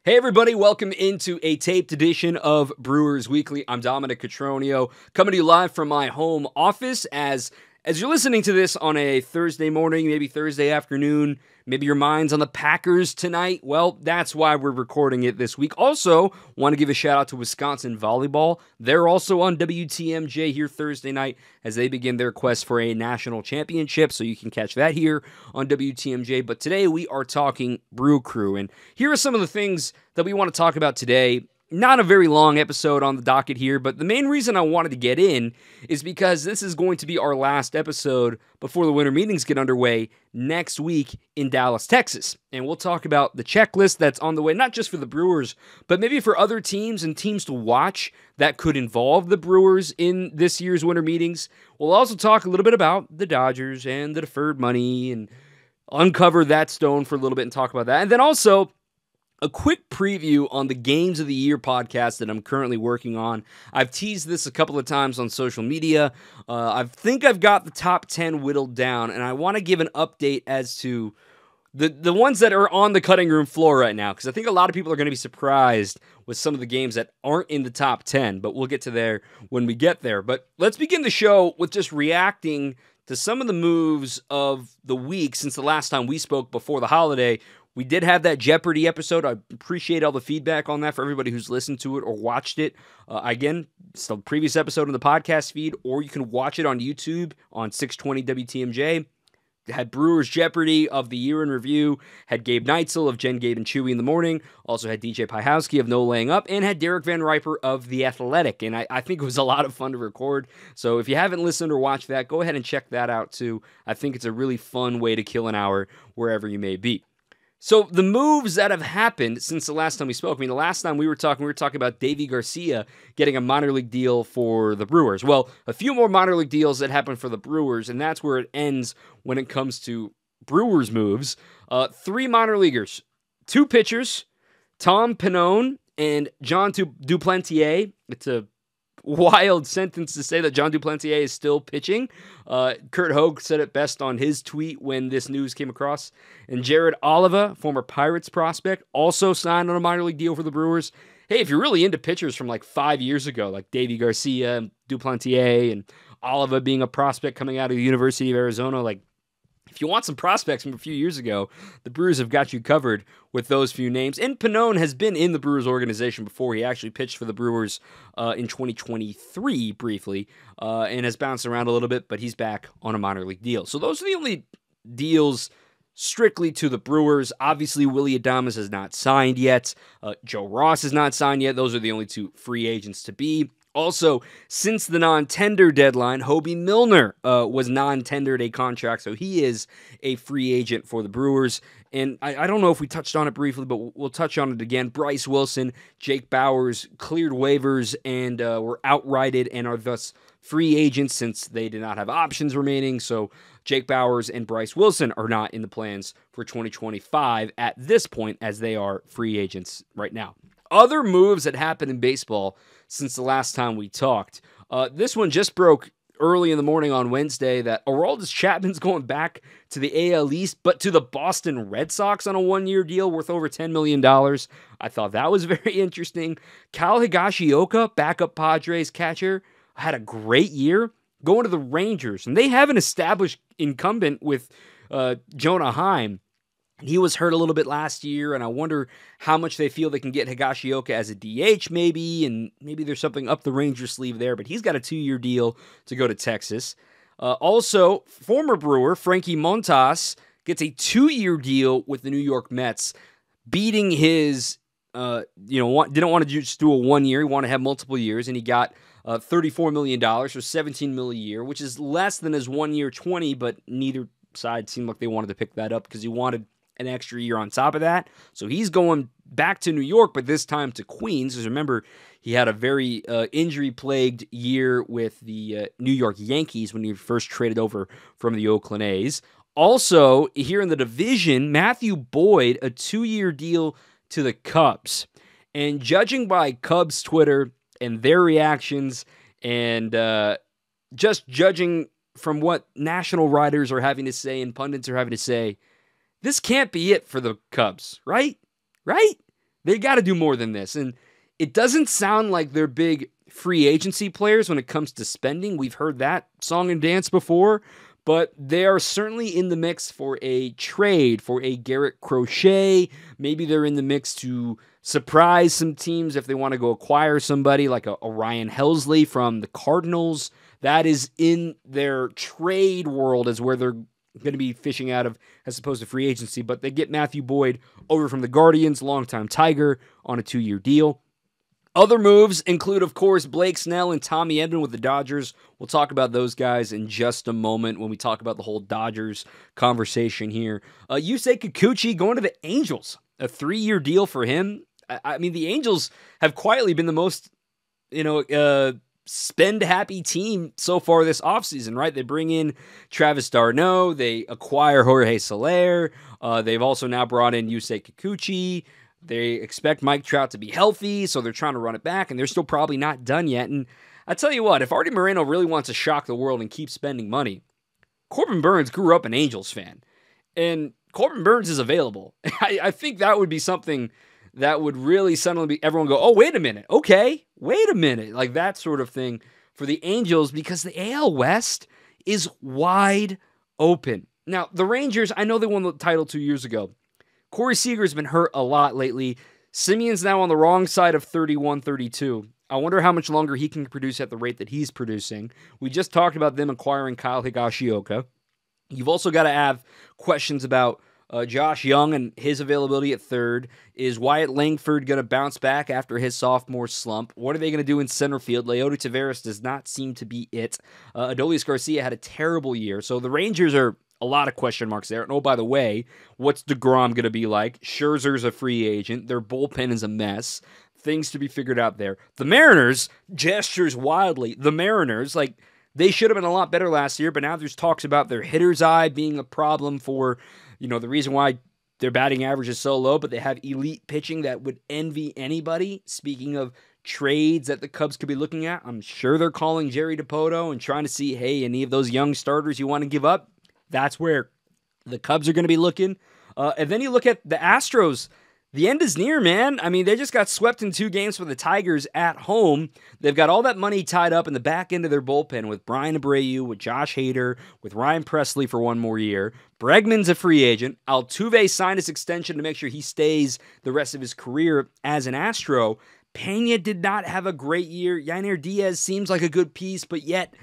Hey everybody, welcome into a taped edition of Brewers Weekly. I'm Dominic Cotroneo, coming to you live from my home office as you're listening to this on a Thursday morning, maybe Thursday afternoon, maybe your mind's on the Packers tonight. Well, that's why we're recording it this week. Also, want to give a shout out to Wisconsin Volleyball. They're also on WTMJ here Thursday night as they begin their quest for a national championship, so you can catch that here on WTMJ. But today we are talking Brew Crew, and here are some of the things that we want to talk about today. Not a very long episode on the docket here, but the main reason I wanted to get in is because this is going to be our last episode before the winter meetings get underway next week in Dallas, Texas. And we'll talk about the checklist that's on the way, not just for the Brewers, but maybe for other teams and teams to watch that could involve the Brewers in this year's winter meetings. We'll also talk a little bit about the Dodgers and the deferred money and uncover that stone for a little bit and talk about that. And then also a quick preview on the Games of the Year podcast that I'm currently working on. I've teased this a couple of times on social media. I think I've got the top 10 whittled down, and I want to give an update as to the ones that are on the cutting room floor right now, because I think a lot of people are going to be surprised with some of the games that aren't in the top 10, but we'll get to there when we get there. But let's begin the show with just reacting to some of the moves of the week since the last time we spoke before the holiday. We did have that Jeopardy episode. I appreciate all the feedback on that for everybody who's listened to it or watched it. Again, it's the previous episode in the podcast feed, or you can watch it on YouTube on 620 WTMJ. Had Brewers Jeopardy of the Year in Review, had Gabe Neitzel of Jen, Gabe, and Chewy in the Morning, also had DJ Pyhowski of No Laying Up, and had Derek Van Riper of The Athletic, and I think it was a lot of fun to record. So if you haven't listened or watched that, go ahead and check that out too. I think it's a really fun way to kill an hour wherever you may be. So the moves that have happened since the last time we spoke, the last time we were talking about Deivi Garcia getting a minor league deal for the Brewers. Well, a few more minor league deals that happened for the Brewers, and that's where it ends when it comes to Brewers moves. 3 minor leaguers, 2 pitchers, Tom Pannone and John Duplantier. It's a wild sentence to say that John Duplantier is still pitching. Kurt Hogue said it best on his tweet when this news came across. And Jared Oliva, former Pirates prospect, also signed on a minor league deal for the Brewers. Hey, if you're really into pitchers from like 5 years ago, like Deivi Garcia and Duplantier and Oliva being a prospect coming out of the University of Arizona, like if you want some prospects from a few years ago, the Brewers have got you covered with those few names. And Pannone has been in the Brewers organization before. He actually pitched for the Brewers in 2023 briefly and has bounced around a little bit, but he's back on a minor league deal. So those are the only deals strictly to the Brewers. Obviously, Willy Adames has not signed yet. Joe Ross has not signed yet. Those are the only 2 free agents to be. Also, since the non-tender deadline, Hobie Milner was non-tendered a contract, so he is a free agent for the Brewers. And I don't know if we touched on it briefly, but we'll touch on it again. Bryce Wilson, Jake Bauers cleared waivers and were outrighted and are thus free agents since they did not have options remaining. So Jake Bauers and Bryce Wilson are not in the plans for 2025 at this point, as they are free agents right now. Other moves that happened in baseball since the last time we talked. This one just broke early in the morning on Wednesday that Aroldis Chapman's going back to the AL East, but to the Boston Red Sox on a 1-year deal worth over $10 million. I thought that was very interesting. Kyle Higashioka, backup Padres catcher, had a great year going to the Rangers, and they have an established incumbent with Jonah Heim. He was hurt a little bit last year, and I wonder how much they feel they can get Higashioka as a DH maybe, and maybe there's something up the Rangers sleeve there, but he's got a 2-year deal to go to Texas. Also, former Brewer Frankie Montas gets a 2-year deal with the New York Mets, beating his, didn't want to just do a 1 year, he wanted to have multiple years, and he got $34 million, or $17 million a year, which is less than his 1 year 20, but neither side seemed like they wanted to pick that up because he wanted an extra year on top of that. So he's going back to New York, but this time to Queens. Because remember, he had a very injury-plagued year with the New York Yankees when he first traded over from the Oakland A's. Also, here in the division, Matthew Boyd, a 2-year deal to the Cubs. And judging by Cubs Twitter and their reactions and just judging from what national writers are having to say and pundits are having to say, this can't be it for the Cubs, right? Right? They got to do more than this. And it doesn't sound like they're big free agency players when it comes to spending. We've heard that song and dance before, but they are certainly in the mix for a trade, for a Garrett Crochet. Maybe they're in the mix to surprise some teams if they want to go acquire somebody like a Ryan Helsley from the Cardinals. That is in their trade world, is where they're going to be fishing out of as opposed to free agency. But they get Matthew Boyd over from the Guardians, longtime Tiger, on a 2-year deal. Other moves include, of course, Blake Snell and Tommy Edman with the Dodgers. We'll talk about those guys in just a moment when we talk about the whole Dodgers conversation here. Yusei Kikuchi going to the Angels. A 3-year deal for him. I mean, the Angels have quietly been the most, spend-happy team so far this offseason, right? They bring in Travis d'Arnaud. They acquire Jorge Soler. They've also now brought in Yusei Kikuchi. They expect Mike Trout to be healthy, so they're trying to run it back, and they're still probably not done yet. And I tell you what, if Artie Moreno really wants to shock the world and keep spending money, Corbin Burns grew up an Angels fan, and Corbin Burns is available. I think that would be something that would really suddenly be everyone go, oh, wait a minute, okay, wait a minute, like that sort of thing for the Angels, because the AL West is wide open. Now, the Rangers, I know they won the title 2 years ago. Corey Seager's been hurt a lot lately. Simeon's now on the wrong side of 31-32. I wonder how much longer he can produce at the rate that he's producing. We just talked about them acquiring Kyle Higashioka. You've also got to have questions about Josh Young and his availability at third. Is Wyatt Langford going to bounce back after his sophomore slump? What are they going to do in center field? Leody Taveras does not seem to be it. Adolis Garcia had a terrible year. So the Rangers are a lot of question marks there. And oh, by the way, what's DeGrom going to be like? Scherzer's a free agent. Their bullpen is a mess. Things to be figured out there. The Mariners gestures wildly. The Mariners, like, they should have been a lot better last year, but now there's talks about their hitter's eye being a problem for, the reason why their batting average is so low, but they have elite pitching that would envy anybody. Speaking of trades that the Cubs could be looking at, I'm sure they're calling Jerry Dipoto and trying to see, hey, any of those young starters you want to give up? That's where the Cubs are going to be looking. And then you look at the Astros. The end is near, man. I mean, they just got swept in 2 games for the Tigers at home. They've got all that money tied up in the back end of their bullpen with Brian Abreu, with Josh Hader, with Ryan Presley for 1 more year. Bregman's a free agent. Altuve signed his extension to make sure he stays the rest of his career as an Astro. Pena did not have a great year. Yainer Diaz seems like a good piece, but yet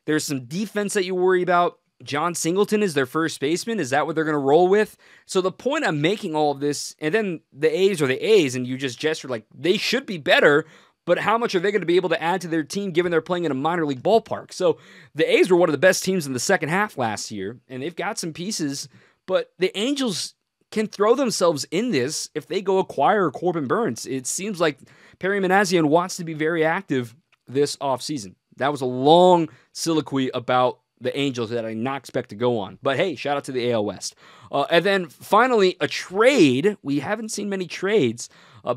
there's some defense that you worry about. John Singleton is their first baseman. Is that what they're going to roll with? So the point I'm making all of this, and then the A's are the A's, and you just gestured like they should be better, but how much are they going to be able to add to their team given they're playing in a minor league ballpark? So the A's were one of the best teams in the second half last year, and they've got some pieces, but the Angels can throw themselves in this if they go acquire Corbin Burns. It seems like Perry Manassian wants to be very active this offseason. That was a long soliloquy about the Angels that I did not expect to go on. But hey, shout out to the AL West. And then finally, a trade. We haven't seen many trades.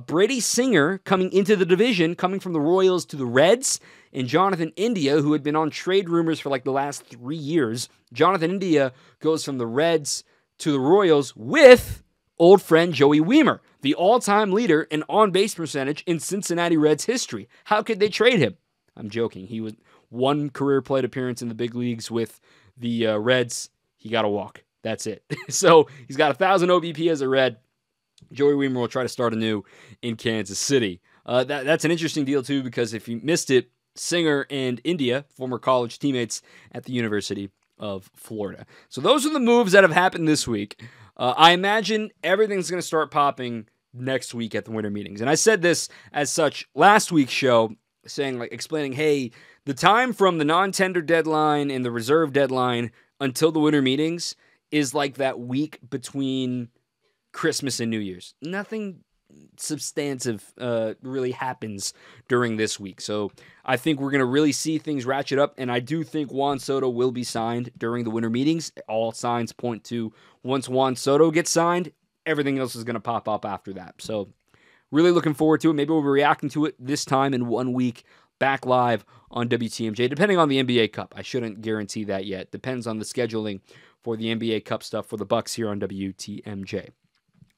Brady Singer coming into the division, coming from the Royals to the Reds, and Jonathan India, who had been on trade rumors for like the last 3 years. Jonathan India goes from the Reds to the Royals with old friend Joey Wiemer, the all-time leader in on-base percentage in Cincinnati Reds history. How could they trade him? I'm joking. He was 1 career plate appearance in the big leagues with the Reds. He got a walk. That's it. So he's got 1,000 OBP as a Red. Joey Wiemer will try to start anew in Kansas City. That's an interesting deal, too, because if you missed it, Singer and India, former college teammates at the University of Florida. So those are the moves that have happened this week. I imagine everything's going to start popping next week at the winter meetings. And I said this as such last week's show, explaining, hey, the time from the non-tender deadline and the reserve deadline until the winter meetings is like that week between Christmas and New Year's. Nothing substantive really happens during this week. So I think we're going to really see things ratchet up, and I do think Juan Soto will be signed during the winter meetings. All signs point to once Juan Soto gets signed, everything else is going to pop up after that. So really looking forward to it. Maybe we'll be reacting to it this time in 1 week, back live on WTMJ, depending on the NBA Cup. I shouldn't guarantee that yet. Depends on the scheduling for the NBA Cup stuff for the Bucks here on WTMJ.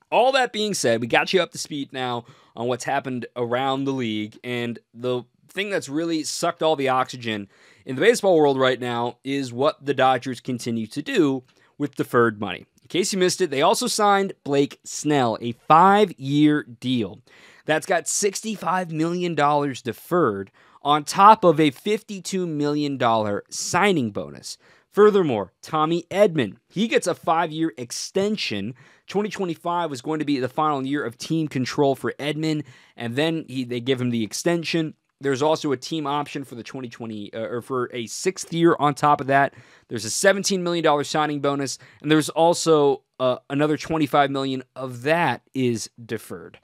All that being said, we got you up to speed now on what's happened around the league, and the thing that's really sucked all the oxygen in the baseball world right now is what the Dodgers continue to do with deferred money. In case you missed it, they also signed Blake Snell, a 5-year deal that's got $65 million deferred on top of a $52 million signing bonus. Furthermore, Tommy Edman, he gets a 5-year extension. 2025 was going to be the final year of team control for Edman, and then they give him the extension. There's also a team option for the 2020 or for a 6th year on top of that. There's a $17 million signing bonus, and there's also another $25 million of that is deferred.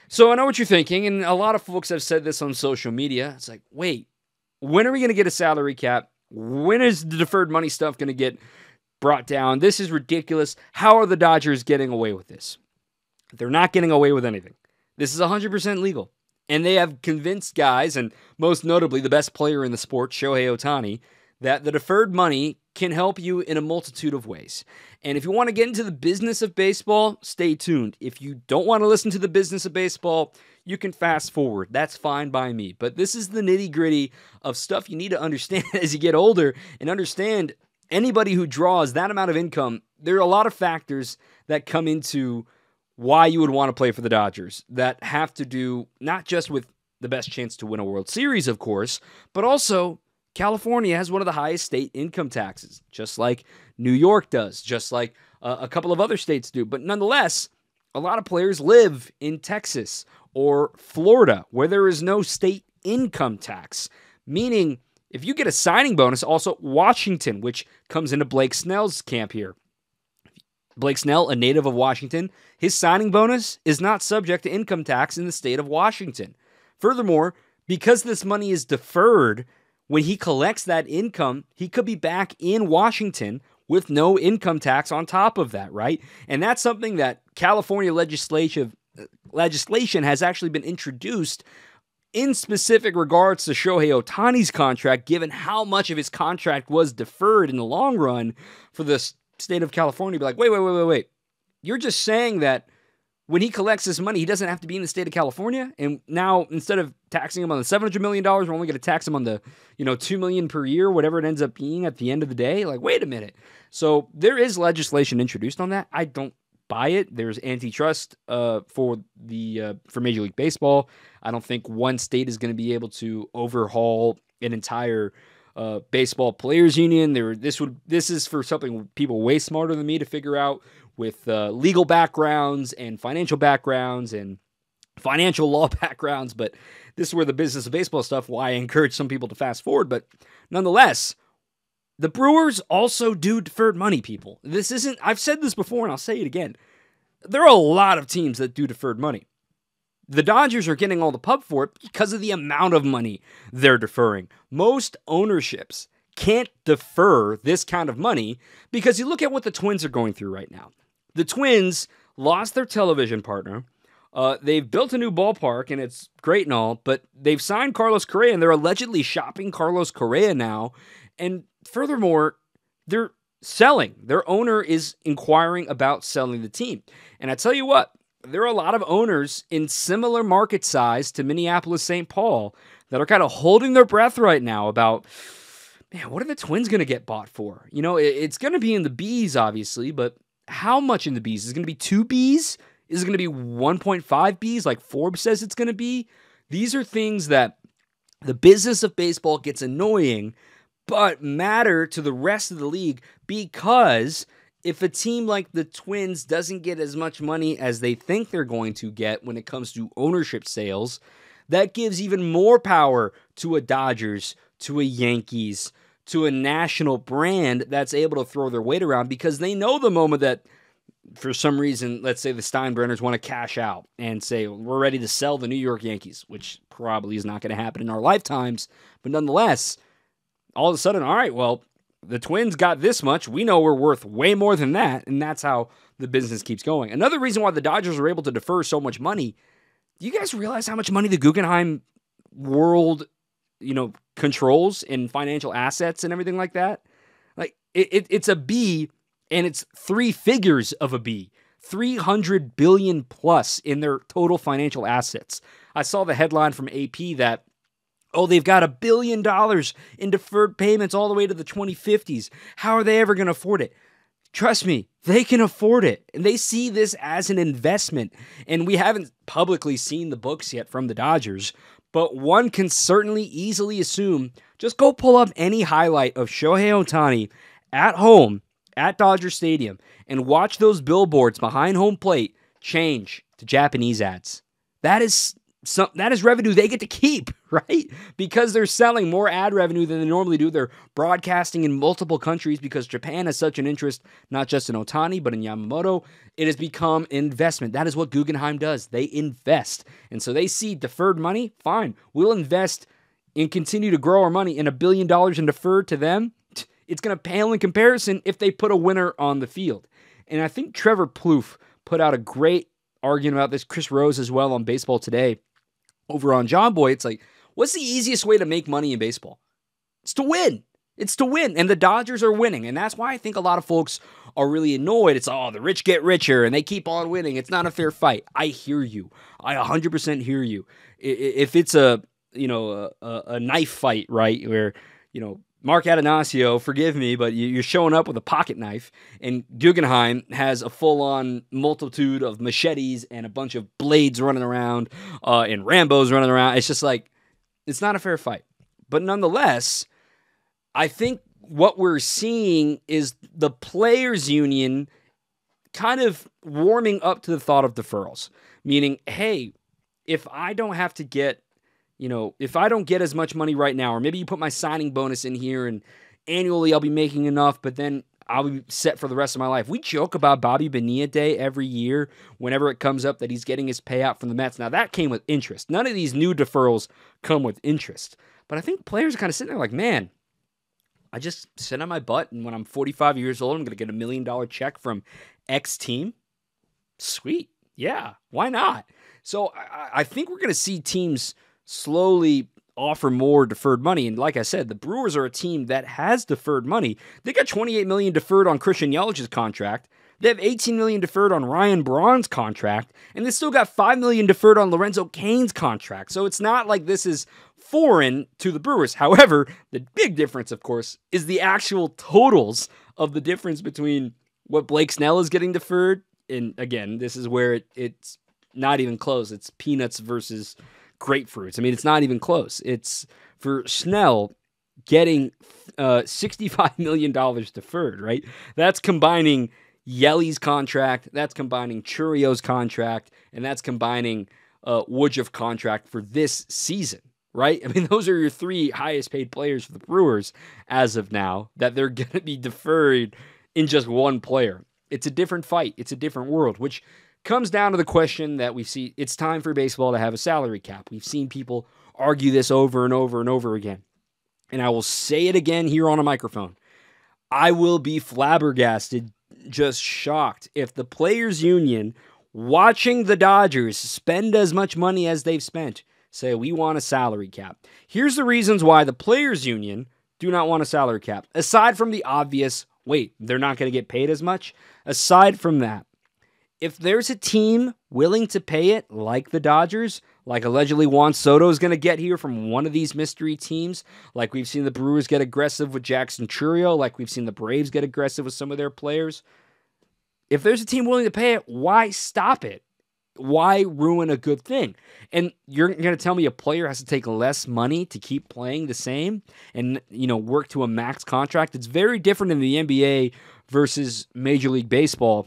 So I know what you're thinking, and a lot of folks have said this on social media. It's like, wait, when are we going to get a salary cap? When is the deferred money stuff going to get brought down? This is ridiculous. How are the Dodgers getting away with this? They're not getting away with anything. This is 100% legal. And they have convinced guys, and most notably the best player in the sport, Shohei Ohtani, that the deferred money can help you in a multitude of ways. And if you want to get into the business of baseball, stay tuned. If you don't want to listen to the business of baseball, you can fast forward. That's fine by me. But this is the nitty-gritty of stuff you need to understand as you get older and understand anybody who draws that amount of income. There are a lot of factors that come into why you would want to play for the Dodgers that have to do not just with the best chance to win a World Series, of course, but also California has one of the highest state income taxes, just like New York does, just like a couple of other states do. But nonetheless, a lot of players live in Texas or Florida where there is no state income tax, meaning if you get a signing bonus, also Washington, which comes into Blake Snell's camp here. Blake Snell, a native of Washington, his signing bonus is not subject to income tax in the state of Washington. Furthermore, because this money is deferred, when he collects that income, he could be back in Washington with no income tax on top of that, right? And that's something that California legislation has actually been introduced in specific regards to Shohei Ohtani's contract, given how much of his contract was deferred in the long run for the state of California. Be like, wait. You're just saying that when he collects this money, he doesn't have to be in the state of California. And now instead of taxing him on the $700 million, we're only going to tax him on the, $2 million per year, whatever it ends up being at the end of the day. Like, wait a minute. So there is legislation introduced on that. I don't buy it. There's antitrust for Major League Baseball. I don't think one state is going to be able to overhaul an entire baseball players union. This is for something people way smarter than me to figure out, with legal backgrounds and financial backgrounds and financial law backgrounds. But this is where the business of baseball stuff, why I encourage some people to fast forward. But nonetheless, the Brewers also do deferred money, people. I've said this before and I'll say it again. There are a lot of teams that do deferred money. The Dodgers are getting all the pub for it because of the amount of money they're deferring. Most ownerships can't defer this kind of money because you look at what the Twins are going through right now. The Twins lost their television partner. They've built a new ballpark, and it's great and all, but they've signed Carlos Correa, and they're allegedly shopping Carlos Correa now. And furthermore, they're selling. Their owner is inquiring about selling the team. And I tell you what, there are a lot of owners in similar market size to Minneapolis, St. Paul that are kind of holding their breath right now about, man, what are the Twins going to get bought for? It's going to be in the Bs, obviously, but how much in the Bs? Is it going to be 2 Bs? Is it going to be 1.5 Bs like Forbes says it's going to be? These are things that the business of baseball gets annoying, but matter to the rest of the league, because if a team like the Twins doesn't get as much money as they think they're going to get when it comes to ownership sales, that gives even more power to a Dodgers, to a Yankees, to a national brand that's able to throw their weight around, because they know the moment that, for some reason, let's say the Steinbrenners want to cash out and say, we're ready to sell the New York Yankees, which probably is not going to happen in our lifetimes, but nonetheless, all of a sudden, all right, well, the Twins got this much. We know we're worth way more than that, and that's how the business keeps going. Another reason why the Dodgers are able to defer so much money, do you guys realize how much money the Guggenheim world controls in financial assets and everything like that? Like, it's a B, and it's 3 figures of a B. $300 billion plus in their total financial assets. I saw the headline from AP that, oh, they've got $1 billion in deferred payments all the way to the 2050s. How are they ever going to afford it? Trust me, they can afford it. And they see this as an investment. And we haven't publicly seen the books yet from the Dodgers, but one can certainly easily assume, just go pull up any highlight of Shohei Ohtani at home at Dodger Stadium and watch those billboards behind home plate change to Japanese ads. That is revenue they get to keep, right? Because they're selling more ad revenue than they normally do. They're broadcasting in multiple countries because Japan has such an interest, not just in Ohtani, but in Yamamoto. It has become investment. That is what Guggenheim does. They invest. And so they see deferred money, fine. We'll invest and continue to grow our money, and $1 billion in deferred to them, it's going to pale in comparison if they put a winner on the field. And I think Trevor Plouffe put out a great argument about this. Chris Rose as well on Baseball Today. Over on John Boy, it's like, what's the easiest way to make money in baseball? It's to win. It's to win. And the Dodgers are winning. And that's why I think a lot of folks are really annoyed. It's, oh, the rich get richer and they keep on winning. It's not a fair fight. I hear you. I 100% hear you. If it's a knife fight, right, where, Mark Atanasio, forgive me, but you're showing up with a pocket knife, and Guggenheim has a full-on multitude of machetes and a bunch of blades running around and Rambos running around. It's just like, it's not a fair fight. But nonetheless, I think what we're seeing is the players' union kind of warming up to the thought of deferrals, meaning, hey, if I don't have to get if I don't get as much money right now, or maybe you put my signing bonus in here and annually I'll be making enough, but then I'll be set for the rest of my life. We joke about Bobby Bonilla Day every year whenever it comes up that he's getting his payout from the Mets. Now, that came with interest. None of these new deferrals come with interest. But I think players are kind of sitting there like, man, I just sit on my butt, and when I'm 45 years old, I'm going to get $1 million check from X team. Sweet. Yeah, why not? So I think we're going to see teams slowly offer more deferred money. And like I said, the Brewers are a team that has deferred money. They got $28 million deferred on Christian Yelich's contract. They have $18 million deferred on Ryan Braun's contract. And they still got $5 million deferred on Lorenzo Cain's contract. So it's not like this is foreign to the Brewers. However, the big difference, of course, is the actual totals of the difference between what Blake Snell is getting deferred. And again, this is where it's not even close. It's peanuts versus grapefruits. I mean, it's not even close. It's for Snell getting $65 million deferred, right? That's combining Yeli's contract, that's combining Churio's contract, and that's combining Woodruff's contract for this season, right? I mean, those are your three highest paid players for the Brewers as of now that they're going to be deferred in just one player. It's a different fight. It's a different world, which comes down to the question that we see. It's time for baseball to have a salary cap. We've seen people argue this over and over and over again. And I will say it again here on a microphone. I will be flabbergasted, just shocked, if the players' union, watching the Dodgers spend as much money as they've spent, say, we want a salary cap. Here's the reasons why the players' union do not want a salary cap. Aside from the obvious, wait, they're not going to get paid as much. Aside from that, if there's a team willing to pay it, like the Dodgers, like allegedly Juan Soto is going to get here from one of these mystery teams, like we've seen the Brewers get aggressive with Jackson Chourio, like we've seen the Braves get aggressive with some of their players, if there's a team willing to pay it, why stop it? Why ruin a good thing? And you're going to tell me a player has to take less money to keep playing the same and, work to a max contract? It's very different in the NBA versus Major League Baseball.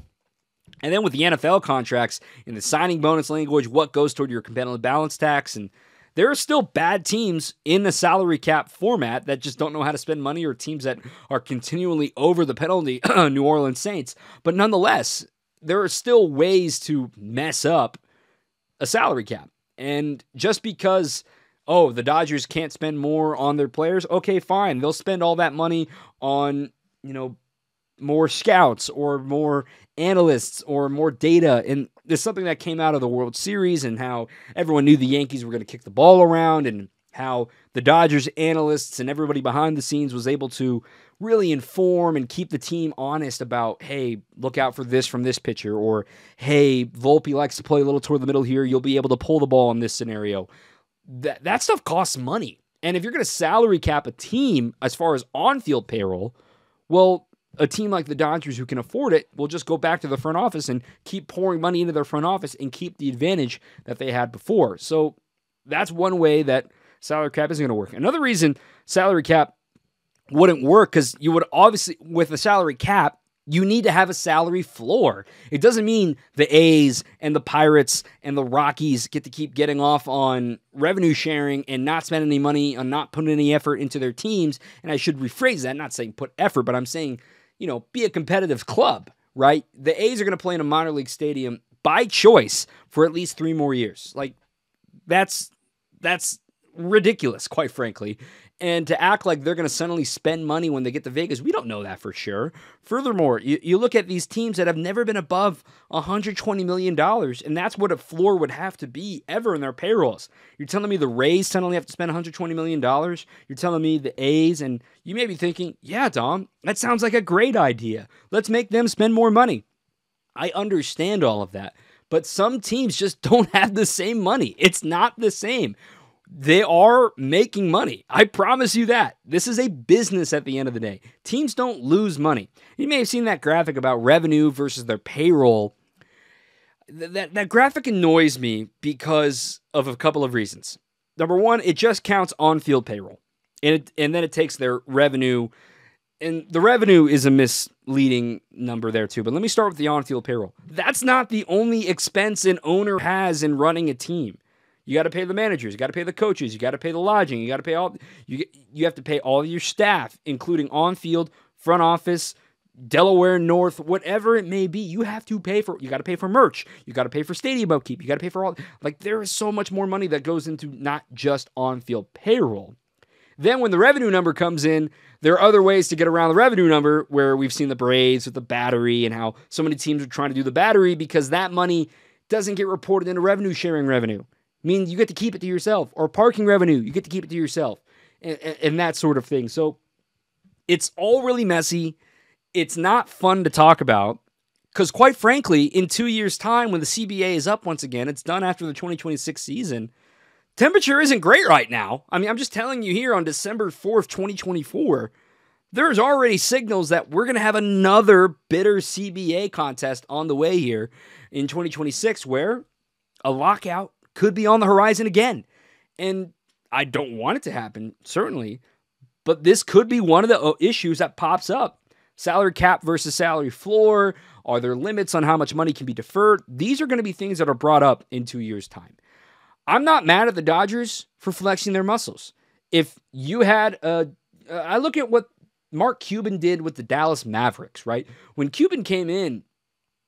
And then with the NFL contracts, in the signing bonus language, what goes toward your competitive balance tax, and there are still bad teams in the salary cap format that just don't know how to spend money, or teams that are continually over the penalty, New Orleans Saints. But nonetheless, there are still ways to mess up a salary cap. And just because, the Dodgers can't spend more on their players, okay, fine. They'll spend all that money on, more scouts or more analysts or more data. And there's something that came out of the World Series and how everyone knew the Yankees were going to kick the ball around and how the Dodgers analysts and everybody behind the scenes was able to really inform and keep the team honest about, hey, look out for this from this pitcher, or hey, Volpe likes to play a little toward the middle here. You'll be able to pull the ball in this scenario. That stuff costs money. And if you're going to salary cap a team as far as on-field payroll, well, a team like the Dodgers who can afford it will just go back to the front office and keep pouring money into their front office and keep the advantage that they had before. So that's one way that salary cap isn't going to work. Another reason salary cap wouldn't work, because you would obviously, with a salary cap, you need to have a salary floor. It doesn't mean the A's and the Pirates and the Rockies get to keep getting off on revenue sharing and not spending any money on not putting any effort into their teams. And I should rephrase that, not saying put effort, but I'm saying, be a competitive club, right? The A's are going to play in a minor league stadium by choice for at least 3 more years. Like, that's ridiculous, quite frankly. And to act like they're going to suddenly spend money when they get to Vegas, we don't know that for sure. Furthermore, you look at these teams that have never been above $120 million, and that's what a floor would have to be ever in their payrolls. You're telling me the Rays suddenly have to spend $120 million? You're telling me the A's, and you may be thinking, yeah, Dom, that sounds like a great idea. Let's make them spend more money. I understand all of that, but some teams just don't have the same money. It's not the same. They are making money. I promise you that. This is a business at the end of the day. Teams don't lose money. You may have seen that graphic about revenue versus their payroll. That graphic annoys me because of a couple of reasons. Number one, it just counts on-field payroll. And then it takes their revenue. And the revenue is a misleading number there too. But let me start with the on-field payroll. That's not the only expense an owner has in running a team. You got to pay the managers. You got to pay the coaches. You got to pay the lodging. You got to pay all. You have to pay all of your staff, including on-field, front office, Delaware North, whatever it may be. You have to pay for. You got to pay for merch. You got to pay for stadium upkeep. You got to pay for all. Like, there is so much more money that goes into not just on-field payroll. Then when the revenue number comes in, there are other ways to get around the revenue number, where we've seen the Braves with the battery and how so many teams are trying to do the battery because that money doesn't get reported into revenue sharing revenue. Means you get to keep it to yourself, or parking revenue, you get to keep it to yourself, and that sort of thing. So it's all really messy. It's not fun to talk about, because quite frankly, in 2 years' time, when the CBA is up once again, it's done after the 2026 season, temperature isn't great right now. I mean, I'm just telling you here on December 4th, 2024, there's already signals that we're going to have another bitter CBA contest on the way here in 2026, where a lockout could be on the horizon again. And I don't want it to happen, certainly, but this could be one of the issues that pops up. Salary cap versus salary floor. Are there limits on how much money can be deferred? These are going to be things that are brought up in 2 years' time. I'm not mad at the Dodgers for flexing their muscles. If you had I look at what Mark Cuban did with the Dallas Mavericks, right? When Cuban came in,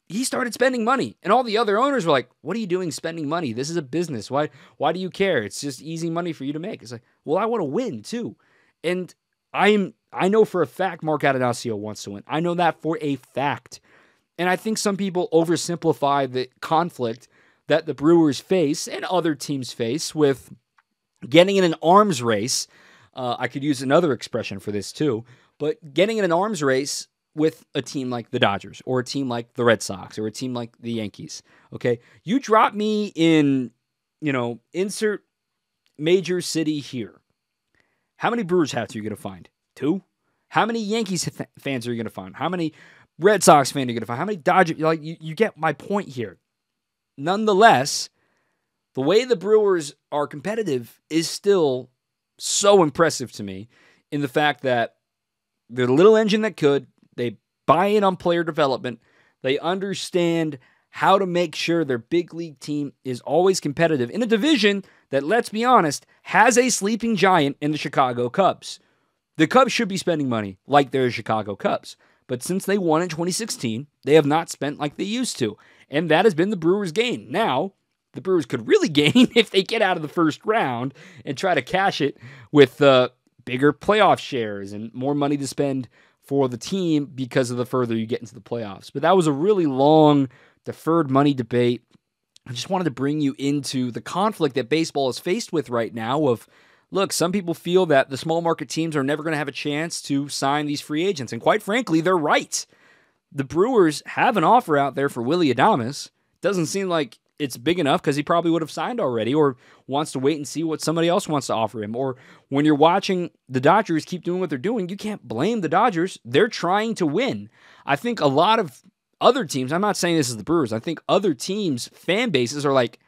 he started spending money, and all the other owners were like, what are you doing spending money? This is a business. Why do you care? It's just easy money for you to make. It's like, well, I want to win too. And I know for a fact Mark Adonasio wants to win. I know that for a fact. And I think some people oversimplify the conflict that the Brewers face and other teams face with getting in an arms race. I could use another expression for this too, but getting in an arms race with a team like the Dodgers, or a team like the Red Sox, or a team like the Yankees. Okay, you drop me in, insert major city here. How many Brewers hats are you going to find? 2? How many Yankees fans are you going to find? How many Red Sox fans are you going to find? How many Dodgers? Like, you get my point here. Nonetheless, the way the Brewers are competitive is still so impressive to me, in the fact that they're the little engine that could. They buy in on player development. They understand how to make sure their big league team is always competitive in a division that, let's be honest, has a sleeping giant in the Chicago Cubs. The Cubs should be spending money like they're Chicago Cubs. But since they won in 2016, they have not spent like they used to. And that has been the Brewers' gain. Now, the Brewers could really gain if they get out of the first round and try to cash it with bigger playoff shares and more money to spend for the team because of the further you get into the playoffs. But that was a really long deferred money debate. I just wanted to bring you into the conflict that baseball is faced with right now of, look, some people feel that the small market teams are never going to have a chance to sign these free agents. And quite frankly, they're right. The Brewers have an offer out there for Willy Adames. Doesn't seem like it's big enough because he probably would have signed already, or wants to wait and see what somebody else wants to offer him. Or when you're watching the Dodgers keep doing what they're doing, you can't blame the Dodgers. They're trying to win. I think a lot of other teams, I'm not saying this is the Brewers, I think other teams' fan bases are like,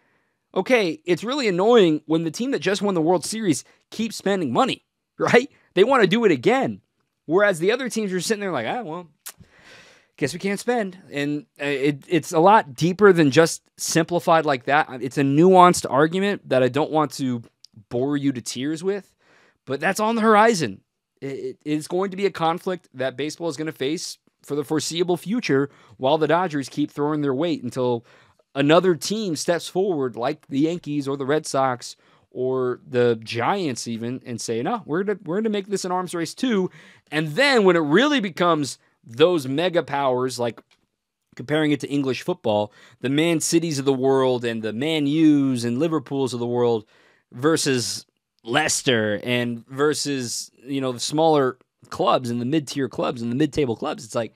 okay, it's really annoying when the team that just won the World Series keeps spending money, right? They want to do it again. Whereas the other teams are sitting there like, well, guess we can't spend. And it's a lot deeper than just simplified like that. It's a nuanced argument that I don't want to bore you to tears with, but that's on the horizon. It is going to be a conflict that baseball is going to face for the foreseeable future while the Dodgers keep throwing their weight until another team steps forward like the Yankees or the Red Sox or the Giants even and say, no, we're going to make this an arms race too. And then when it really becomes those mega powers, like comparing it to English football, the Man Cities of the world and the Man U's and Liverpools of the world versus Leicester and versus, the smaller clubs and the mid-tier clubs and the mid-table clubs. It's like,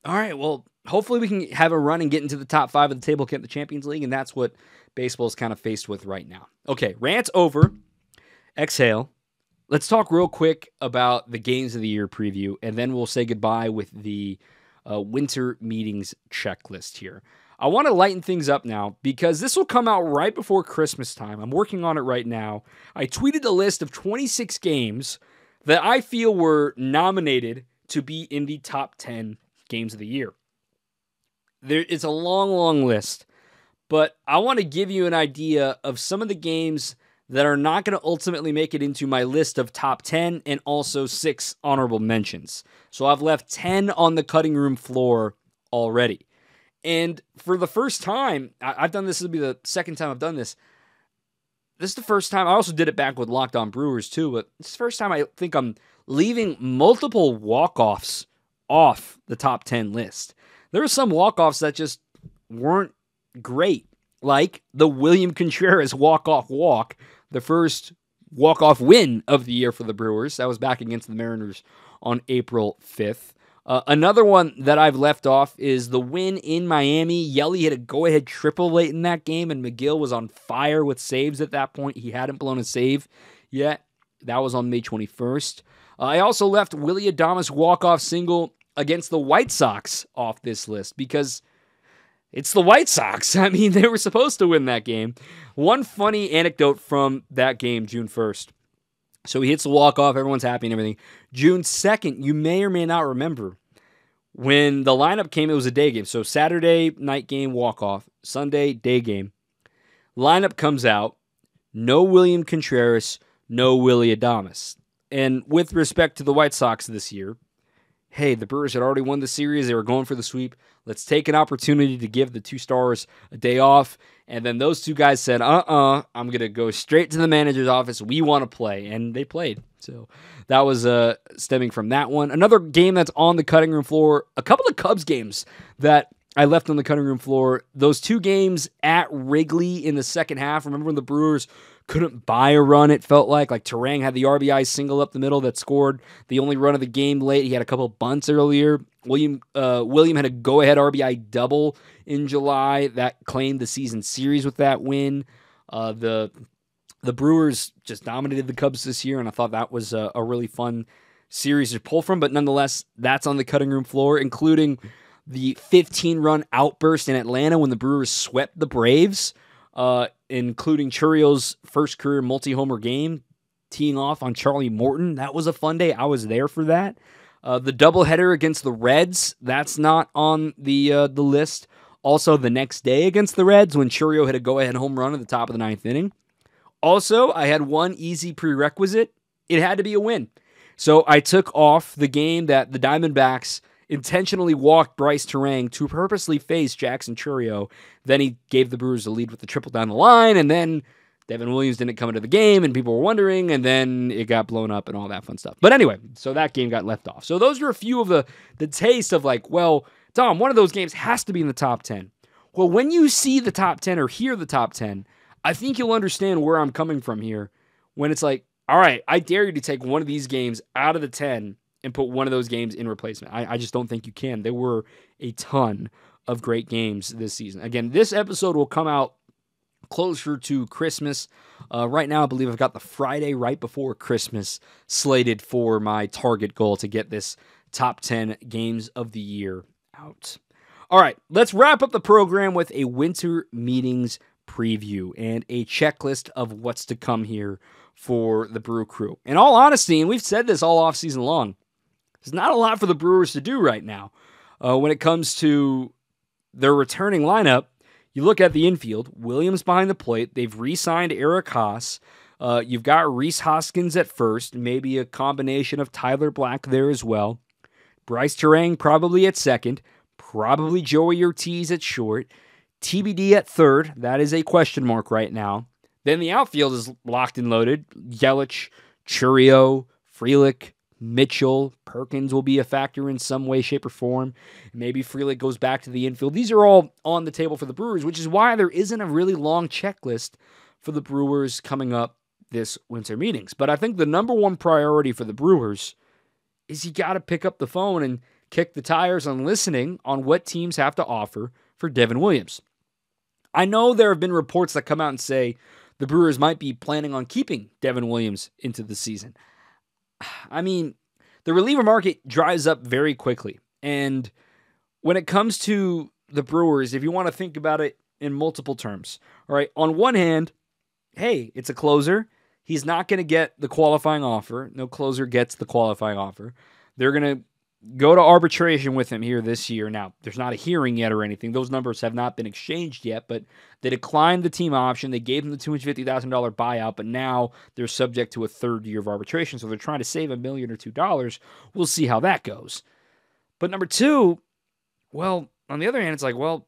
all right, well, hopefully we can have a run and get into the top 5 of the table, get the Champions League, and that's what baseball is kind of faced with right now. Okay, rant over. Exhale. Let's talk real quick about the Games of the Year preview, and then we'll say goodbye with the winter meetings checklist here. I want to lighten things up now because this will come out right before Christmas time. I'm working on it right now. I tweeted a list of 26 games that I feel were nominated to be in the top 10 games of the year. It's a long, long list, but I want to give you an idea of some of the games that are not going to ultimately make it into my list of top 10 and also 6 honorable mentions. So I've left 10 on the cutting room floor already. And for the first time, I've done this, will be the second time I've done this. This is the first time, I also did it back with Locked On Brewers too, but it's the first time I think I'm leaving multiple walk-offs off the top 10 list. There were some walk-offs that just weren't great, like the William Contreras walk-off walk, the first walk-off win of the year for the Brewers. That was back against the Mariners on April 5th. Another one that I've left off is the win in Miami. Yelly hit a go-ahead triple late in that game, and McGill was on fire with saves at that point. He hadn't blown a save yet. That was on May 21st. I also left Willy Adames' walk-off single against the White Sox off this list because it's the White Sox. I mean, they were supposed to win that game. One funny anecdote from that game, June 1st. So he hits the walk-off, everyone's happy and everything. June 2nd, you may or may not remember, when the lineup came, it was a day game. So Saturday night game, walk-off. Sunday, day game. Lineup comes out, no William Contreras, no Willy Adames. And with respect to the White Sox this year, hey, the Brewers had already won the series. They were going for the sweep. Let's take an opportunity to give the 2 stars a day off. And then those 2 guys said, I'm going to go straight to the manager's office. We want to play. And they played. So that was stemming from that one. Another game that's on the cutting room floor, a couple of Cubs games that I left on the cutting room floor. Those 2 games at Wrigley in the second half. Remember when the Brewers couldn't buy a run, it felt like Terang had the RBI single up the middle that scored the only run of the game late. He had a couple bunts earlier. William had a go-ahead RBI double in July that claimed the season series with that win. The Brewers just dominated the Cubs this year, and I thought that was a really fun series to pull from. But nonetheless, that's on the cutting room floor, including the 15-run outburst in Atlanta when the Brewers swept the Braves, including Churrio's first career multi-homer game, teeing off on Charlie Morton. That was a fun day. I was there for that. The doubleheader against the Reds, that's not on the list. Also, the next day against the Reds when Churrio hit a go-ahead home run at the top of the 9th inning. Also, I had one easy prerequisite. It had to be a win. So I took off the game that the Diamondbacks intentionally walked Bryce Terang to purposely face Jackson Churrio. Then he gave the Brewers the lead with the triple down the line, and then Devin Williams didn't come into the game, and people were wondering, and then it got blown up and all that fun stuff. But anyway, so that game got left off. So those are a few of the taste of like, well, Dom, one of those games has to be in the top 10. Well, when you see the top 10 or hear the top 10, I think you'll understand where I'm coming from here when it's like, all right, I dare you to take one of these games out of the 10 and put one of those games in replacement. I just don't think you can. There were a ton of great games this season. Again, this episode will come out closer to Christmas. Right now, I believe I've got the Friday right before Christmas slated for my target goal to get this top 10 games of the year out. All right, let's wrap up the program with a winter meetings preview and a checklist of what's to come here for the Brew Crew. In all honesty, and we've said this all offseason long, there's not a lot for the Brewers to do right now. When it comes to their returning lineup, you look at the infield, Williams behind the plate. They've re-signed Eric Haas. You've got Rhys Hoskins at first, maybe a combination of Tyler Black there as well. Bryce Terang probably at second, probably Joey Ortiz at short, TBD at third. That is a question mark right now. Then the outfield is locked and loaded. Yelich, Churio, Frelick, Mitchell, Perkins will be a factor in some way, shape, or form. Maybe Frelick goes back to the infield. These are all on the table for the Brewers, which is why there isn't a really long checklist for the Brewers coming up this winter meetings. But I think the number one priority for the Brewers is you got to pick up the phone and kick the tires on listening on what teams have to offer for Devin Williams. I know there have been reports that come out and say the Brewers might be planning on keeping Devin Williams into the season. I mean, the reliever market dries up very quickly. And when it comes to the Brewers, if you want to think about it in multiple terms, all right, on one hand, hey, it's a closer. He's not going to get the qualifying offer. No closer gets the qualifying offer. They're going to go to arbitration with him here this year. Now, there's not a hearing yet or anything. Those numbers have not been exchanged yet, but they declined the team option. They gave him the $250,000 buyout, but now they're subject to a third year of arbitration, so they're trying to save $1 million or $2 million. We'll see how that goes. But number two, well, on the other hand, it's like, well,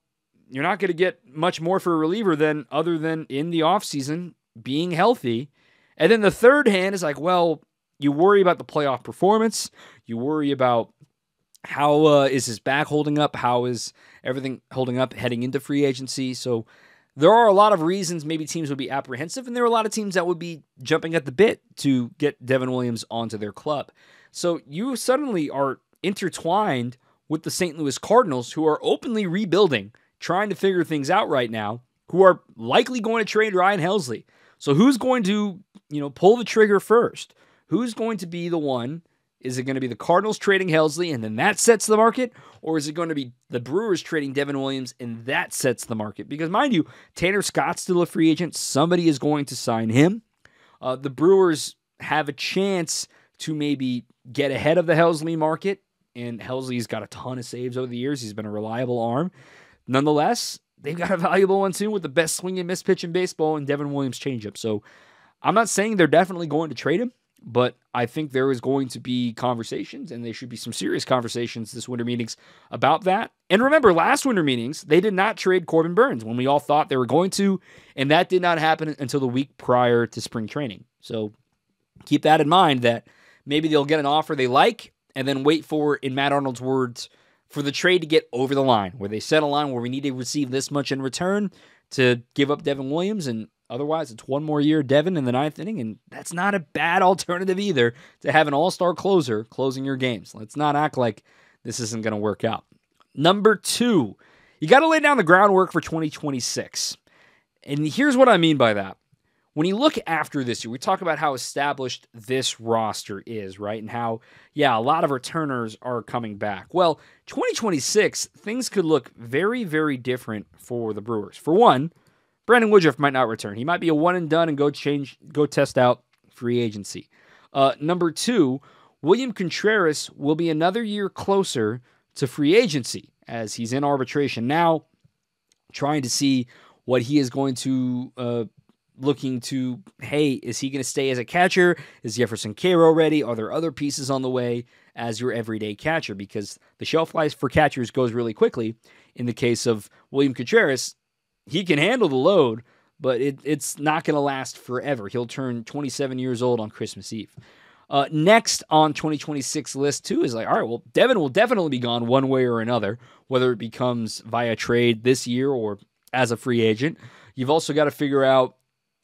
you're not going to get much more for a reliever than other than in the offseason being healthy. And then the third hand is like, well, you worry about the playoff performance. You worry about how is his back holding up? How is everything holding up heading into free agency? So there are a lot of reasons maybe teams would be apprehensive, and there are a lot of teams that would be jumping at the bit to get Devin Williams onto their club. So you suddenly are intertwined with the St. Louis Cardinals, who are openly rebuilding, trying to figure things out right now, who are likely going to trade Ryan Helsley. So who's going to, pull the trigger first? Who's going to be the one? Is it going to be the Cardinals trading Helsley and then that sets the market? Or is it going to be the Brewers trading Devin Williams and that sets the market? Because mind you, Tanner Scott's still a free agent. Somebody is going to sign him. The Brewers have a chance to maybe get ahead of the Helsley market. And Helsley's got a ton of saves over the years. He's been a reliable arm. Nonetheless, they've got a valuable one too with the best swing and miss pitch in baseball and Devin Williams changeup. So I'm not saying they're definitely going to trade him, but I think there is going to be conversations, and there should be some serious conversations this winter meetings about that. And remember, last winter meetings, they did not trade Corbin Burns when we all thought they were going to, and that did not happen until the week prior to spring training. So keep that in mind that maybe they'll get an offer they like and then wait for, in Matt Arnold's words, for the trade to get over the line, where they set a line where we need to receive this much in return to give up Devin Williams, and otherwise it's one more year Devin in the ninth inning, and that's not a bad alternative either to have an all-star closer closing your games. Let's not act like this isn't going to work out. Number two, you got to lay down the groundwork for 2026. And here's what I mean by that. When you look after this year, we talk about how established this roster is, right? And how, a lot of returners are coming back. Well, 2026, things could look very, very different for the Brewers. For one, Brandon Woodruff might not return. He might be a one and done and go test out free agency. Number two, William Contreras will be another year closer to free agency as he's in arbitration now, trying to see what he is going to looking to, hey, is he going to stay as a catcher? Is Jefferson Caro ready? Are there other pieces on the way as your everyday catcher? Because the shelf life for catchers goes really quickly. In the case of William Contreras, he can handle the load, but it's not going to last forever. He'll turn 27 years old on Christmas Eve. Next on 2026 list, too, is like, all right, well, Devin will definitely be gone one way or another, whether it becomes via trade this year or as a free agent. You've also got to figure out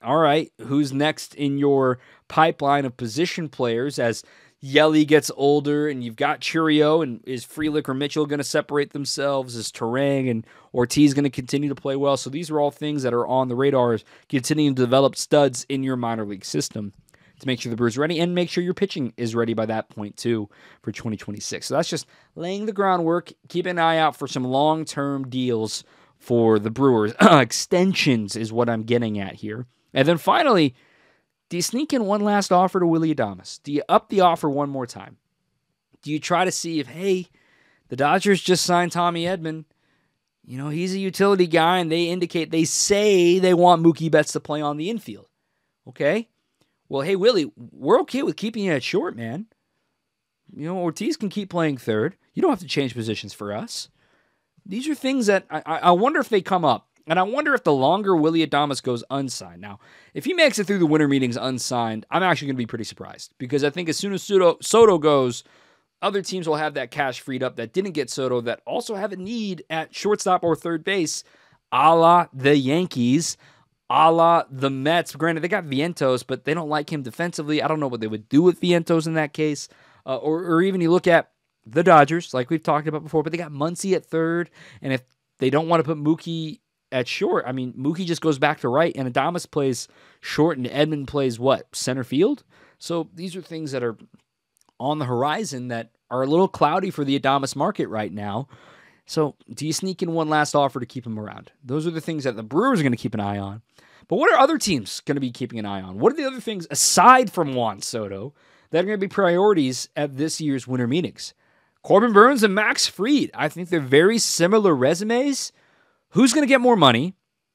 all right, who's next in your pipeline of position players as Yelly gets older and you've got Churio, and is Frelick or Mitchell going to separate themselves? Is Terang and Ortiz going to continue to play well? So these are all things that are on the radar, continuing to develop studs in your minor league system to make sure the Brewers are ready and make sure your pitching is ready by that point too for 2026. So that's just laying the groundwork. Keep an eye out for some long-term deals for the Brewers. Extensions is what I'm getting at here. And then finally, do you sneak in one last offer to Willy Adames? Do you up the offer one more time? Do you try to see if, hey, the Dodgers just signed Tommy Edman. You know, he's a utility guy, and they say they want Mookie Betts to play on the infield. Okay? Well, hey, Willie, we're okay with keeping you at short, man. You know, Ortiz can keep playing third. You don't have to change positions for us. These are things that I wonder if they come up. And I wonder if the longer Willy Adames goes unsigned. Now, if he makes it through the winter meetings unsigned, I'm actually going to be pretty surprised. Because I think as soon as Soto goes, other teams will have that cash freed up that didn't get Soto, that also have a need at shortstop or third base, a la the Yankees, a la the Mets. Granted, they got Vientos, but they don't like him defensively. I don't know what they would do with Vientos in that case. Or even you look at the Dodgers, like we've talked about before, but they got Muncy at third. And if they don't want to put Mookie at short, I mean, Mookie just goes back to right, and Adames plays short, and Edman plays what? Center field? So these are things that are on the horizon that are a little cloudy for the Adames market right now. So do you sneak in one last offer to keep him around? Those are the things that the Brewers are going to keep an eye on. But what are other teams going to be keeping an eye on? What are the other things, aside from Juan Soto, that are going to be priorities at this year's winter meetings? Corbin Burnes and Max Fried. I think they're very similar resumes. Who's going to get more money?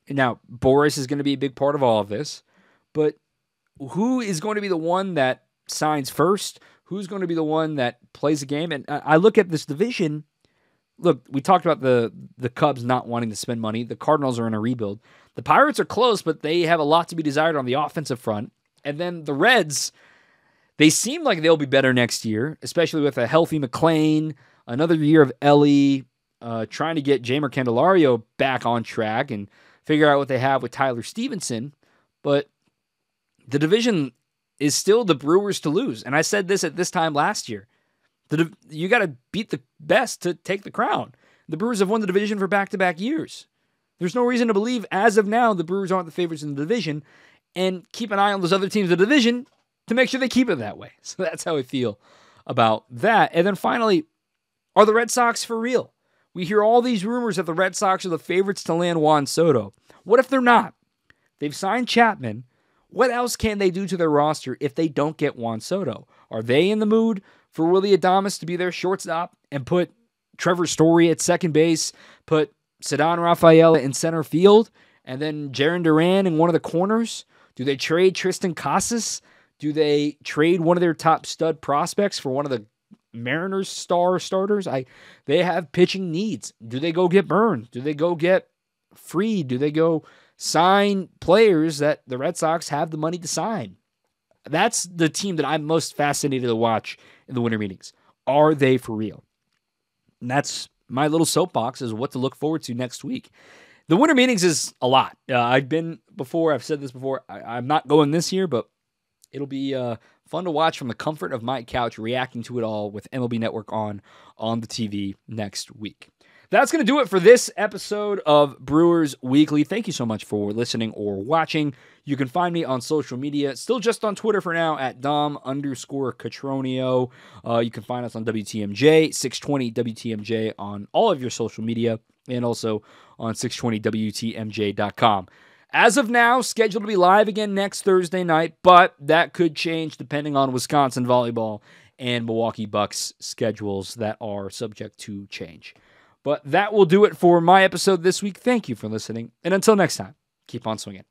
Now, Boris is going to be a big part of all of this, but who is going to be the one that signs first? Who's going to be the one that plays a game? And I look at this division. Look, we talked about the Cubs not wanting to spend money. The Cardinals are in a rebuild. The Pirates are close, but they have a lot to be desired on the offensive front. And then the Reds, they seem like they'll be better next year, especially with a healthy McClain, another year of Ellie, trying to get Jeimer Candelario back on track and figure out what they have with Tyler Stevenson. But the division is still the Brewers to lose. And I said this at this time last year. You got to beat the best to take the crown. The Brewers have won the division for back-to-back years. There's no reason to believe, as of now, the Brewers aren't the favorites in the division. And keep an eye on those other teams in the division to make sure they keep it that way. So that's how I feel about that. And then finally, are the Red Sox for real? We hear all these rumors that the Red Sox are the favorites to land Juan Soto. What if they're not? They've signed Chapman. What else can they do to their roster if they don't get Juan Soto? Are they in the mood for Willy Adames to be their shortstop and put Trevor Story at second base, put Ceddanne Rafaela in center field, and then Jarren Duran in one of the corners? Do they trade Tristan Casas? Do they trade one of their top stud prospects for one of the Mariners starters? They have pitching needs. Do they go get Byrne? Do they go get Fried? Do they go sign players that the Red Sox have the money to sign? That's the team that I'm most fascinated to watch in the winter meetings. Are they for real? And that's my little soapbox is what to look forward to next week. The winter meetings is a lot. I've said this before. I'm not going this year, but it'll be fun to watch from the comfort of my couch, reacting to it all with MLB Network on the TV next week. That's going to do it for this episode of Brewers Weekly. Thank you so much for listening or watching. You can find me on social media, still just on Twitter for now, at Dom_Catronio. You can find us on WTMJ, 620 WTMJ on all of your social media, and also on 620WTMJ.com. As of now, scheduled to be live again next Thursday night, but that could change depending on Wisconsin volleyball and Milwaukee Bucks schedules that are subject to change. But that will do it for my episode this week. Thank you for listening, and until next time, keep on swinging.